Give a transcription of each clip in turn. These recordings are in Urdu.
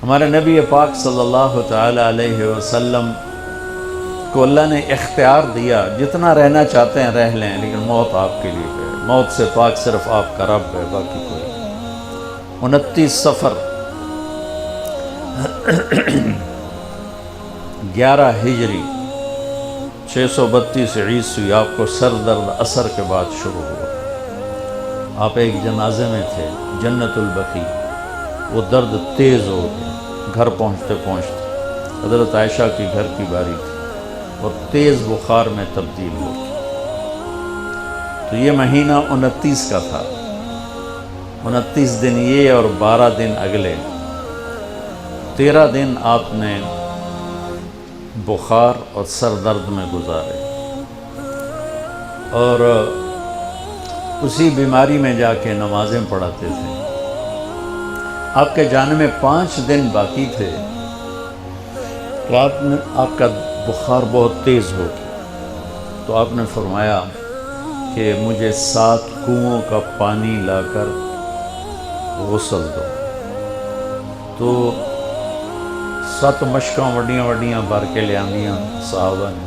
ہمارے نبی پاک صلی اللہ تعالی علیہ وسلم کو اللہ نے اختیار دیا، جتنا رہنا چاہتے ہیں رہ لیں، لیکن موت آپ کے لیے ہے، موت سے پاک صرف آپ کا رب ہے، باقی کوئی نہیں۔ 29 صفر 11 ہجری 632 عیسوی آپ کو سر درد عصر کے بعد شروع ہوا۔ آپ ایک جنازے میں تھے، جنت البقیع، وہ درد تیز ہو گیا، گھر پہنچتے پہنچتے حضرت عائشہ کی گھر کی باری تھی اور تیز بخار میں تبدیل ہو گئی۔ تو یہ مہینہ 29 کا تھا، 29 دن یہ اور 12 دن اگلے، 13 دن آپ نے بخار اور سر درد میں گزارے، اور اسی بیماری میں جا کے نمازیں پڑھاتے تھے۔ آپ کے جانے میں 5 دن باقی تھے تو آپ کا بخار بہت تیز ہو گیا، تو آپ نے فرمایا کہ مجھے 7 کنوؤں کا پانی لا کر غسل دو۔ تو 7 مشکاں وڈیاں وڈیاں بھر کے لے آندیاں صحابہ نے،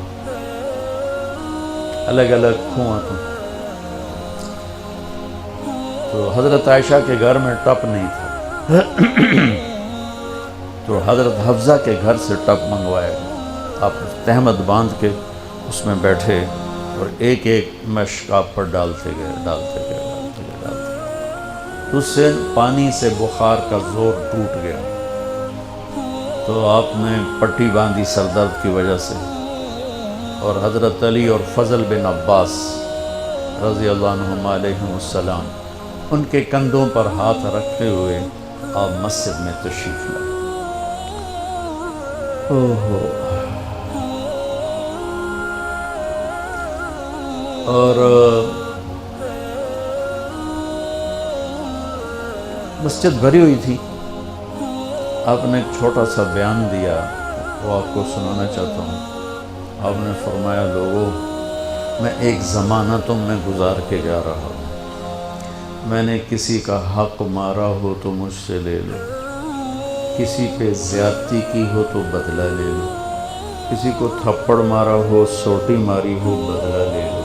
الگ الگ کنواں تو حضرت عائشہ کے گھر میں ٹپ نہیں تھا تو حضرت حفصہ کے گھر سے ٹپ منگوایا گیا۔ آپ تہمت باندھ کے اس میں بیٹھے اور ایک ایک مشک آپ پر ڈالتے گئے۔ اس سے پانی سے بخار کا زور ٹوٹ گیا، تو آپ نے پٹی باندھی سر درد کی وجہ سے، اور حضرت علی اور فضل بن عباس رضی اللہ عنہما علیہم السلام ان کے کندھوں پر ہاتھ رکھتے ہوئے آپ مسجد میں تشریف لائے۔ اور مسجد بھری ہوئی تھی۔ آپ نے ایک چھوٹا سا بیان دیا، وہ آپ کو سنانا چاہتا ہوں۔ آپ نے فرمایا، لوگوں، میں ایک زمانہ تم میں گزار کے جا رہا ہوں، میں نے کسی کا حق مارا ہو تو مجھ سے لے لو، کسی پہ زیادتی کی ہو تو بدلہ لے لو، کسی کو تھپڑ مارا ہو، سوٹی ماری ہو، بدلہ لے لو،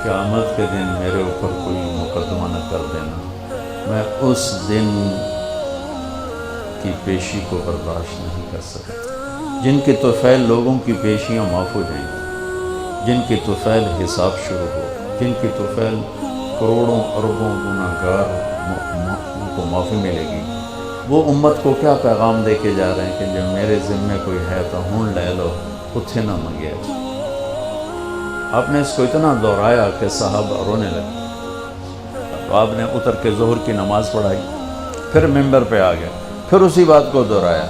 قیامت کے دن میرے اوپر کوئی مقدمہ نہ کر دینا، میں اس دن کی پیشی کو برداشت نہیں کر سکتا۔ جن کے طفیل لوگوں کی پیشیاں معاف ہو جائیں گی، جن کے طفیل حساب شروع ہو، جن کے طفیل کروڑوں اربوں گناہگار ان کو معافی ملے گی، وہ امت کو کیا پیغام دے کے جا رہے ہیں کہ جب میرے ذمے کوئی ہے تو ہون لے لو، اتھے نہ منگیا جائے۔ آپ نے اس کو اتنا دہرایا کہ صحابہ رونے لگے۔ تو آپ نے اتر کے ظہر کی نماز پڑھائی، پھر ممبر پہ آ گیا، پھر اسی بات کو دہرایا،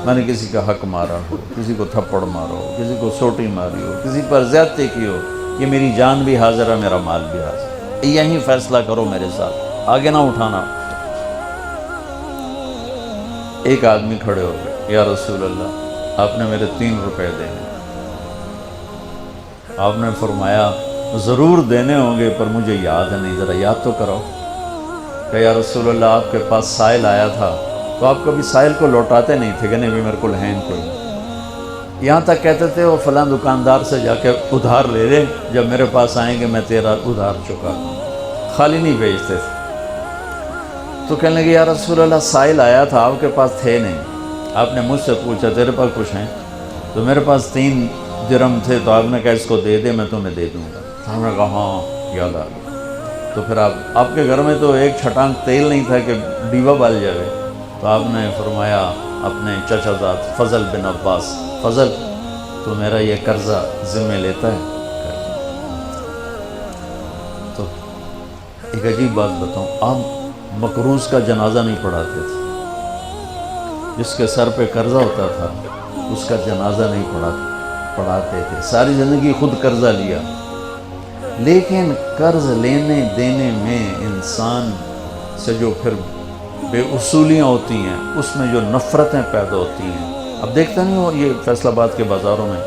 میں نے کسی کا حق مارا ہو، کسی کو تھپڑ مارا ہو، کسی کو سوٹی ماری ہو، کسی پر زیادتی کی ہو، یہ میری جان بھی حاضر ہے، میرا مال بھی حاضر ہے، یہیں فیصلہ کرو میرے ساتھ، آگے نہ اٹھانا۔ ایک آدمی کھڑے ہو گئے، یا رسول اللہ، آپ نے میرے 3 روپے دینے۔ آپ نے فرمایا، ضرور دینے ہوں گے پر مجھے یاد نہیں، ذرا یاد تو کرو۔ کہ یا رسول اللہ، آپ کے پاس سائل آیا تھا تو آپ کبھی سائل کو لوٹاتے نہیں تھے کہ نہیں بھی میرے کو ہیں کوئی، یہاں تک کہتے تھے وہ فلاں دکاندار سے جا کے ادھار لے لے، جب میرے پاس آئیں گے میں تیرا ادھار چکا دوں، خالی نہیں بھیجتے تھے۔ تو کہنے لگے، یا رسول اللہ، سائل آیا تھا، آپ کے پاس تھے نہیں، آپ نے مجھ سے پوچھا تیرے پاس کچھ ہیں؟ تو میرے پاس 3 درہم تھے، تو آپ نے کہا اس کو دے دے، میں تمہیں دے دوں گا۔ ہم نے کہا ہاں، یاد آ گیا۔ تو پھر آپ کے گھر میں تو ایک چھٹانگ تیل نہیں تھا کہ ڈیبا بال جائے، تو آپ نے فرمایا اپنے چچا زاد فضل بن عباس، فضل تو میرا یہ قرضہ ذمہ لیتا ہے؟ تو ایک عجیب بات بتاؤں، آپ مقروض کا جنازہ نہیں پڑھاتے تھے، جس کے سر پہ قرضہ ہوتا تھا اس کا جنازہ نہیں پڑھاتے تھے، ساری زندگی خود قرضہ لیا، لیکن قرض لینے دینے میں انسان سے جو پھر بے اصولیاں ہوتی ہیں، اس میں جو نفرتیں پیدا ہوتی ہیں۔ اب دیکھتے نہیں ہو یہ فیصل آباد کے بازاروں میں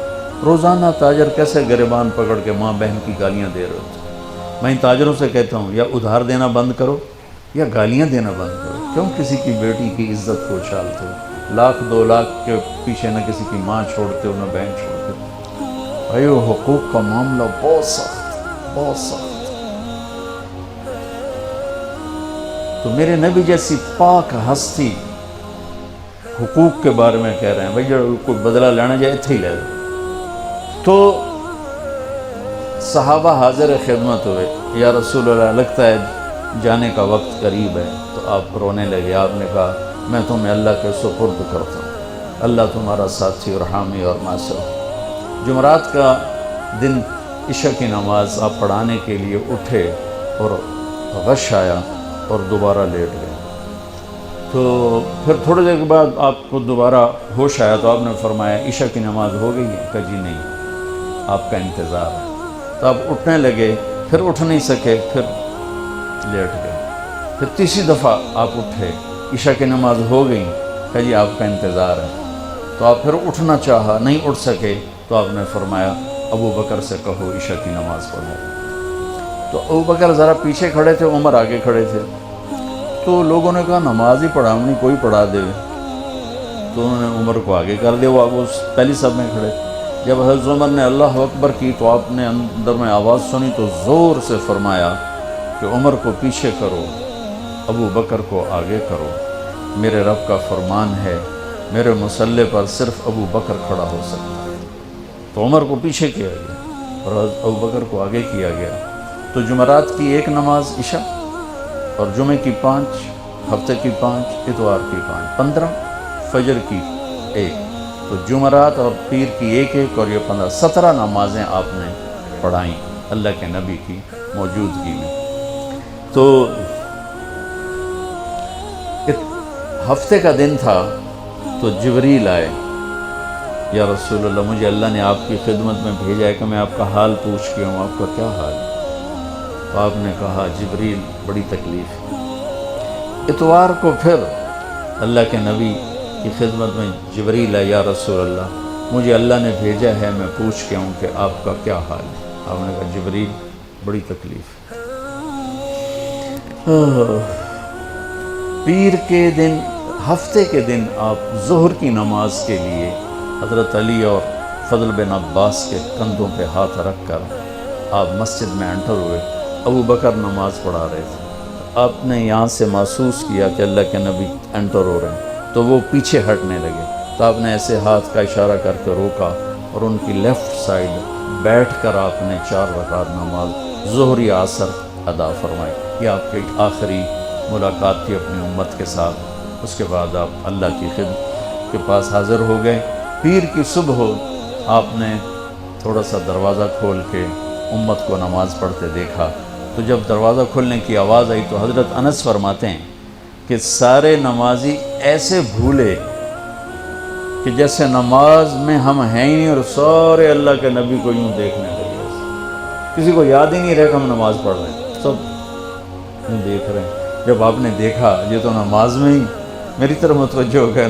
روزانہ تاجر کیسے گریبان پکڑ کے ماں بہن کی گالیاں دے رہے ہوتے ہیں۔ میں ان تاجروں سے کہتا ہوں، یا ادھار دینا بند کرو یا گالیاں دینا بند کرو، کیوں کسی کی بیٹی کی عزت کو اچھالتے ہو؟ لاکھ 2 لاکھ کے پیچھے نہ کسی کی ماں چھوڑتے ہو نہ بہن چھوڑتے ہو۔ بھائی وہ حقوق کا معاملہ بہت سخت، بہت سخت۔ تو میرے نبی جیسی پاک ہستی حقوق کے بارے میں کہہ رہے ہیں، بھائی جو کوئی بدلہ لینا جائے اتھے ہی لے دو۔ تو صحابہ حاضر خدمت ہوئے، یا رسول اللہ لگتا ہے جانے کا وقت قریب ہے۔ تو آپ رونے لگے، آپ نے کہا میں تمہیں اللہ کے سپرد کرتا ہوں، اللہ تمہارا ساتھی اور حامی اور ناصر ہو۔ جمعرات کا دن عشاء کی نماز آپ پڑھانے کے لیے اٹھے اور غش آیا اور دوبارہ لیٹ گئے۔ تو پھر تھوڑی دیر کے بعد آپ کو دوبارہ ہوش آیا تو آپ نے فرمایا عشاء کی نماز ہو گئی ہے؟ کہا جی نہیں، آپ کا انتظار ہے۔ تو آپ اٹھنے لگے، پھر اٹھ نہیں سکے، پھر لیٹ گئے۔ پھر تیسری دفعہ آپ اٹھے، عشاء کی نماز ہو گئی، کہا جی آپ کا انتظار ہے۔ تو آپ پھر اٹھنا چاہا، نہیں اٹھ سکے، تو آپ نے فرمایا ابو بکر سے کہو عشاء کی نماز پڑھو۔ تو ابو بکر ذرا پیچھے کھڑے تھے، عمر آگے کھڑے تھے۔ تو لوگوں نے کہا نماز ہی پڑھاؤنی، کوئی پڑھا دے۔ تو انہوں نے عمر کو آگے کر دیا، وہ پہلی صف میں کھڑے۔ جب حضرت عمر نے اللہ اکبر کی تو آپ نے اندر میں آواز سنی تو زور سے فرمایا کہ عمر کو پیچھے کرو، ابو بکر کو آگے کرو، میرے رب کا فرمان ہے میرے مصلی پر صرف ابو بکر کھڑا ہو سکتا ہے۔ تو عمر کو پیچھے کیا گیا اور ابو بکر کو آگے کیا گیا۔ تو جمعرات کی 1 نماز عشاء اور جمعے کی 5، ہفتے کی 5، اتوار کی 5، 15، فجر کی 1۔ تو جمعرات اور پیر کی 1 اور یہ 15، 17 نمازیں آپ نے پڑھائیں اللہ کے نبی کی موجودگی میں۔ تو ہفتے کا دن تھا تو جبریل آئے، یا رسول اللہ مجھے اللہ نے آپ کی خدمت میں بھیجا ہے کہ میں آپ کا حال پوچھ کے ہوں، آپ کا کیا حال ہے؟ تو آپ نے کہا جبریل بڑی تکلیف ہے۔ اتوار کو پھر اللہ کے نبی کی خدمت میں جبریل ہے، یا رسول اللہ مجھے اللہ نے بھیجا ہے میں پوچھ کے ہوں کہ آپ کا کیا حال ہے؟ آپ نے کہا جبریل بڑی تکلیف ہے۔ پیر کے دن، ہفتے کے دن آپ ظہر کی نماز کے لیے حضرت علی اور فضل بن عباس کے کندھوں پہ ہاتھ رکھ کر آپ مسجد میں انٹر ہوئے۔ ابو بکر نماز پڑھا رہے تھے، آپ نے یہاں سے محسوس کیا کہ اللہ کے نبی انٹر ہو رہے ہیں، تو وہ پیچھے ہٹنے لگے۔ تو آپ نے ایسے ہاتھ کا اشارہ کر کے روکا اور ان کی لیفٹ سائڈ بیٹھ کر آپ نے 4 رکعت نماز ظہر عصر ادا فرمائی۔ یہ آپ کی آخری ملاقات تھی اپنی امت کے ساتھ۔ اس کے بعد آپ اللہ کی خدمت کے پاس حاضر ہو گئے۔ پیر کی صبح آپ نے تھوڑا سا دروازہ کھول کے امت کو نماز پڑھتے دیکھا۔ تو جب دروازہ کھلنے کی آواز آئی تو حضرت انس فرماتے ہیں کہ سارے نمازی ایسے بھولے کہ جیسے نماز میں ہم ہیں ہی نہیں، اور سارے اللہ کے نبی کو یوں دیکھنے لگے، کسی کو یاد ہی نہیں رہا کہ ہم نماز پڑھ رہے ہیں، سب یوں دیکھ رہے ہیں۔ جب آپ نے دیکھا یہ تو نماز میں ہی میری طرف متوجہ ہو گئے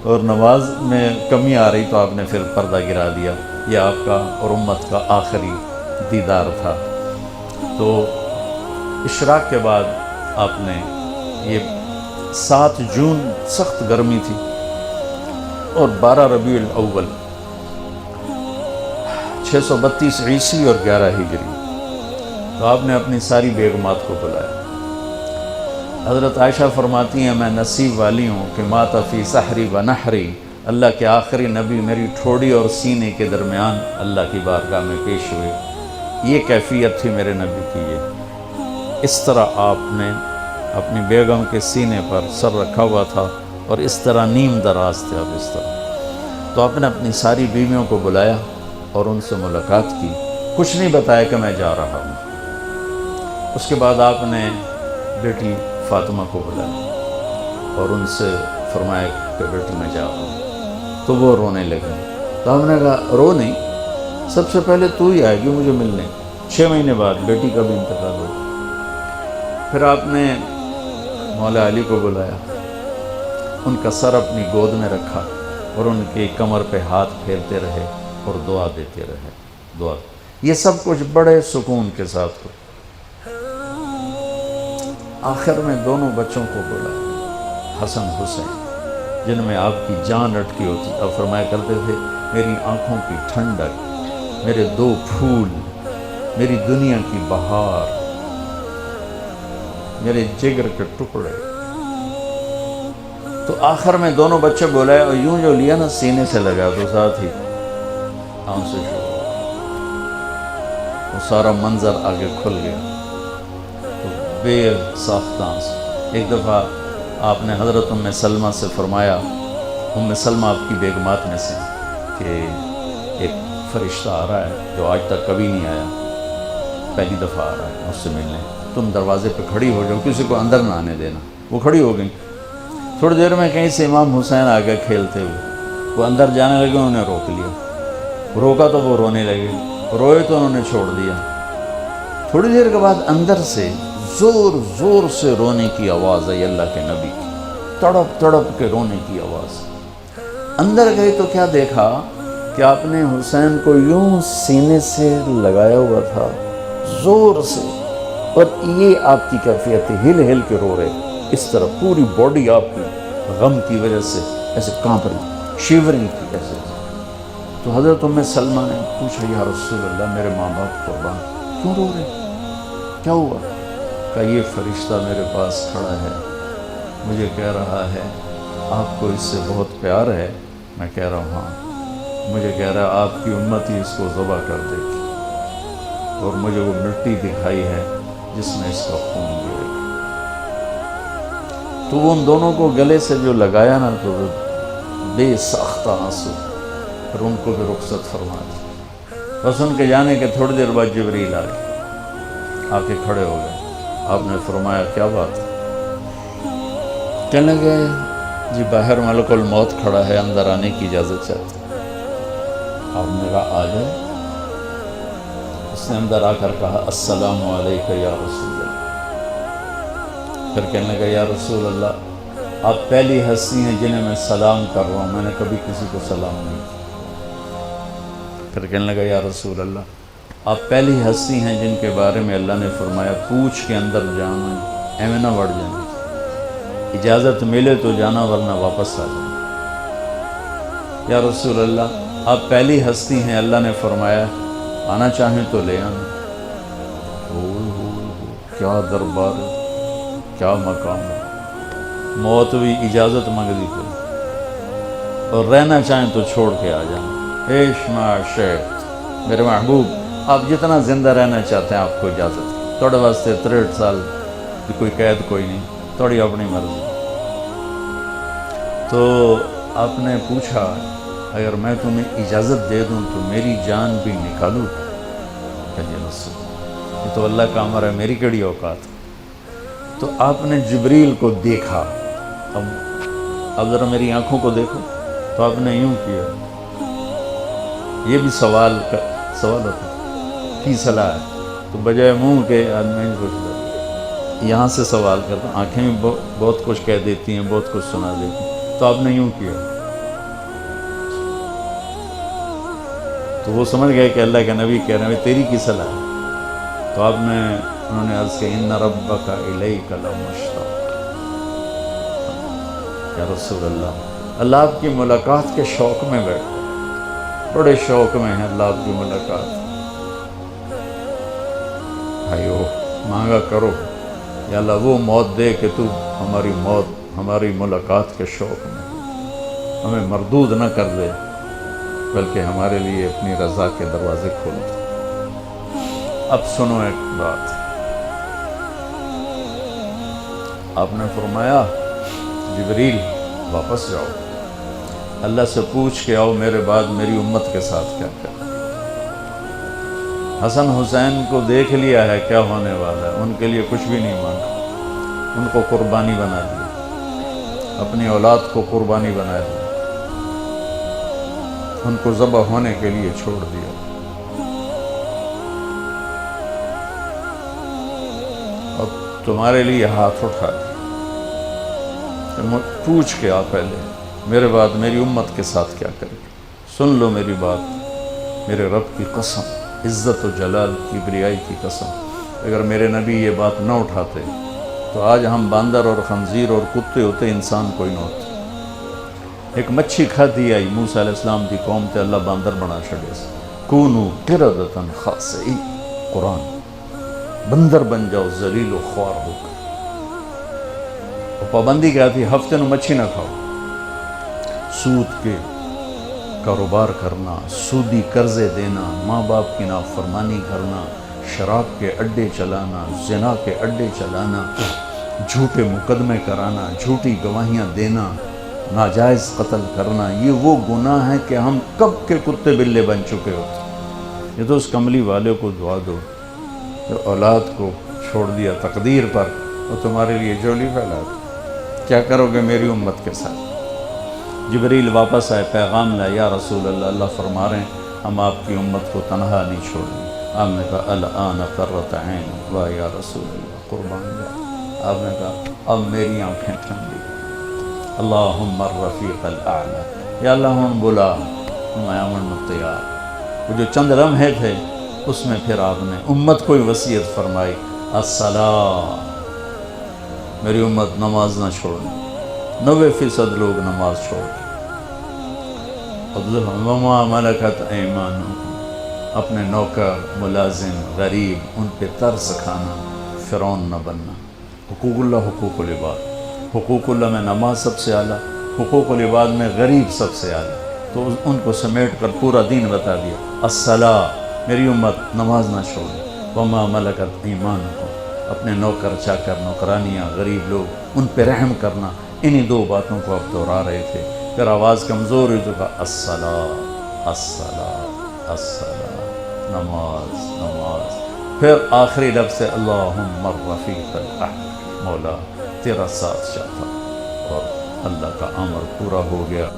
اور نماز میں کمی آ رہی، تو آپ نے پھر پردہ گرا دیا۔ یہ آپ کا اور امت کا آخری دیدار تھا۔ تو اشراق کے بعد آپ نے یہ 7 جون سخت گرمی تھی اور 12 ربیع الاول 632 عیسوی اور 11 ہجری، تو آپ نے اپنی ساری بیگمات کو بلایا۔ حضرت عائشہ فرماتی ہیں میں نصیب والی ہوں کہ مات فی سحری و نحری، اللہ کے آخری نبی میری ٹھوڑی اور سینے کے درمیان اللہ کی بارگاہ میں پیش ہوئے۔ یہ کیفیت تھی میرے نبی کی۔ یہ اس طرح آپ نے اپنی بیگم کے سینے پر سر رکھا ہوا تھا اور اس طرح نیم دراز تھے آپ اس طرح۔ تو آپ نے اپنی ساری بیویوں کو بلایا اور ان سے ملاقات کی، کچھ نہیں بتایا کہ میں جا رہا ہوں۔ اس کے بعد آپ نے بیٹی فاطمہ کو بلایا اور ان سے فرمایا کہ بیٹی میں جا رہا ہوں۔ تو وہ رونے لگے۔ تو ہم نے کہا رو نہیں، سب سے پہلے تو ہی آئے گی مجھے ملنے۔ 6 مہینے بعد بیٹی کا بھی انتقال ہو۔ پھر آپ نے مولا علی کو بلایا، ان کا سر اپنی گود میں رکھا اور ان کی کمر پہ ہاتھ پھیرتے رہے اور دعا دیتے رہے، دعا۔ یہ سب کچھ بڑے سکون کے ساتھ ہو۔ آخر میں دونوں بچوں کو بلایا، حسن حسین، جن میں آپ کی جان اٹکی ہوتی. آپ فرمایا کرتے تھے میری آنکھوں کی ٹھنڈک، میرے دو پھول، میری دنیا کی بہار، میرے جگر کے ٹکڑے. تو آخر میں دونوں بچے بولائے اور یوں جو لیا نا سینے سے لگا تو ساتھ ہی آنکھ سے شروع ہو. وہ سارا منظر آگے کھل گیا تو بے ساختہ آنسو. ایک دفعہ آپ نے حضرت ام سلمہ سے فرمایا، ام سلمہ آپ کی بیگمات میں سے، کہ ایک فرشتہ آ رہا ہے جو آج تک کبھی نہیں آیا، پہلی دفعہ آ رہا ہے مجھ سے ملنے، تم دروازے پہ کھڑی ہو جاؤ، کسی کو اندر نہ آنے دینا. وہ کھڑی ہو گئی. تھوڑی دیر میں کہیں سے امام حسین آ گئے کھیلتے ہوئے. وہ اندر جانے لگے، انہوں نے روک لیا. روکا تو وہ رونے لگے، روئے تو انہوں نے چھوڑ دیا. تھوڑی دیر کے بعد اندر سے زور زور سے رونے کی آواز آئی، اللہ کے نبی کی، تڑپ تڑپ کے رونے کی آواز. اندر گئے تو کیا دیکھا کہ آپ نے حسین کو یوں سینے سے لگایا ہوا تھا زور سے، اور یہ آپ کی کیفیت ہے، ہل ہل کے رو رہے اس طرح، پوری باڈی آپ کی غم کی وجہ سے ایسے کانپ رہی، شیورنگ تھی ایسے. تو حضرت ام سلمہ نے پوچھا یا رسول اللہ میرے ماں باپ قربان، کیوں رو رہے، کیا ہوا؟ کہا یہ فرشتہ میرے پاس کھڑا ہے، مجھے کہہ رہا ہے آپ کو اس سے بہت پیار ہے. میں کہہ رہا ہوں ہاں. مجھے کہہ رہا ہے آپ کی امت ہی اس کو ذبح کر دے گی، اور مجھے وہ مٹی دکھائی ہے جس میں اس کا خون گرے گا. تو ان دونوں کو گلے سے جو لگایا نا تو بے ساختہ آنسو، پھر ان کو بھی رخصت فرما دی. بس ان کے جانے کے تھوڑی دیر بعد جبریل آ کے کھڑے ہو گئے. آپ نے فرمایا کیا بات ہے؟ کہنے لگے جی باہر ملک الموت کھڑا ہے، اندر آنے کی اجازت چاہتے. آپ نے کہا آ جائے. اس نے اندر آ کر کہا السلام علیکہ یا رسول اللہ. پھر کہنے لگا یا رسول اللہ آپ پہلی ہستی ہیں جنہیں میں سلام کر رہا ہوں، میں نے کبھی کسی کو سلام نہیں کیا. پھر کہنے لگا یا رسول اللہ آپ پہلی ہستی ہیں جن کے بارے میں اللہ نے فرمایا پوچھ کے اندر جانا، ایویں نہ بڑھ جانا، اجازت ملے تو جانا ورنہ واپس آ جانا. یا رسول اللہ آپ پہلی ہستی ہیں اللہ نے فرمایا آنا چاہیں تو لے آنا. کیا دربار ہے، کیا مقام ہے. موت بھی اجازت مانگی تھی، اور رہنا چاہیں تو چھوڑ کے آ جانا. عیش معاشرت میرے محبوب آپ جتنا زندہ رہنا چاہتے ہیں آپ کو اجازت ہے. تھوڑے واسطے 63 سال کی کوئی قید کوئی نہیں، تھوڑی اپنی مرضی. تو آپ نے پوچھا اگر میں تمہیں اجازت دے دوں تو میری جان بھی نکالوں؟ کہ جی رسول یہ تو اللہ کا امر ہے، میری کیڑی اوقات. تو آپ نے جبریل کو دیکھا. اب ذرا میری آنکھوں کو دیکھو. تو آپ نے یوں کیا. یہ بھی سوال ہوتا کی صلاح ہے، تو بجائے منہ کے آدمی پوچھتا یہاں سے سوال کرتا. آنکھیں بھی بہت کچھ کہہ دیتی ہیں، بہت کچھ سنا دیتی ہیں. تو آپ نے یوں کیا. تو وہ سمجھ گئے کہ اللہ کے نبی کہہ رہے ہیں تیری کی صلاح ہے. تو آپ نے انہوں نے عرض کیا ان ربک الیک لمشتاق. یا رسول اللہ آپ کی ملاقات کے شوق میں بیٹھے، بڑے شوق میں ہیں اللہ آپ کی ملاقات. بھائیو مانگا کرو یا اللہ وہ موت دے کہ تو ہماری ملاقات کے شوق میں ہمیں مردود نہ کر دے، بلکہ ہمارے لیے اپنی رضا کے دروازے کھول دے. اب سنو ایک بات. آپ نے فرمایا جبریل واپس جاؤ، اللہ سے پوچھ کے آؤ میرے بعد میری امت کے ساتھ کیا کیا. حسن حسین کو دیکھ لیا ہے کیا ہونے والا ہے، ان کے لیے کچھ بھی نہیں مانگا، ان کو قربانی بنا دیا، اپنی اولاد کو قربانی بنا دیا، ان کو ذبح ہونے کے لیے چھوڑ دیا. اب تمہارے لیے ہاتھ اٹھا دیا. پوچھ کے آ پہلے میرے بعد میری امت کے ساتھ کیا کرے. سن لو میری بات، میرے رب کی قسم، عزت و جلال کی بریائی کی قسم، اگر میرے نبی یہ بات نہ اٹھاتے تو آج ہم باندر اور خنزیر اور کتے ہوتے، انسان کوئی نہ ہوتے. ایک مچھی کھاتی آئی موسیٰ علیہ السلام دی قوم تے اللہ باندر بنا چھڑے سے کونو قردتن خاسئی قرآن بندر بن جاؤ ذلیل و خوار ہو کر. اور پابندی کیا تھی؟ ہفتے نو مچھی نہ کھاؤ. سود کے کاروبار کرنا، سودی قرضے دینا، ماں باپ کی نافرمانی کرنا، شراب کے اڈے چلانا، زنا کے اڈے چلانا، جھوٹے مقدمے کرانا، جھوٹی گواہیاں دینا، ناجائز قتل کرنا، یہ وہ گناہ ہیں کہ ہم کب کے کتے بلے بن چکے ہوتے. یہ تو اس کملی والے کو دعا دو جو اولاد کو چھوڑ دیا تقدیر پر، وہ تمہارے لیے جولی پھیلا دو. کیا کرو گے میری امت کے ساتھ؟ جبریل واپس آئے، پیغام لائے، یا رسول اللہ، اللہ فرما رہے ہیں ہم آپ کی امت کو تنہا نہیں چھوڑیں گے. آپ نے کہا الآن قرۃ عین، واہ یا رسول اللہ، قربان جاؤ. آپ نے کہا اب میری آنکھیں ٹھنڈی. اللہم الرفیق الاعلی، یا اللہ ہوں بلا میں امن تیار. وہ جو چند لمحے تھے اس میں پھر آپ نے امت کو ہی وصیت فرمائی، الصلاۃ، میری امت نماز نہ چھوڑنا. 90% لوگ نماز چھوڑ وما ملکت ایمانکم، اپنے نوکر، ملازم، غریب ان پہ ترس کھانا، فرعون نہ بننا. حقوق اللہ، حقوق العباد. حقوق اللہ میں نماز سب سے اعلیٰ، حقوق العباد میں غریب سب سے اعلیٰ. تو ان کو سمیٹ کر پورا دین بتا دیا. الصلاۃ، میری امت نماز نہ چھوڑے. وما ملکت ایمانکم، اپنے نوکر چاکر، نوکرانیاں، غریب لوگ ان پہ رحم کرنا. انہی دو باتوں کو اب دہرا رہے تھے. پھر آواز کمزور ہوئی تو کہا الصلاۃ، الصلاۃ، الصلاۃ، نماز، نماز. پھر آخری لفظ سے اللہم الرفیق الاعلی، مولا تیرا ساتھ چاہتا. اور اللہ کا امر پورا ہو گیا.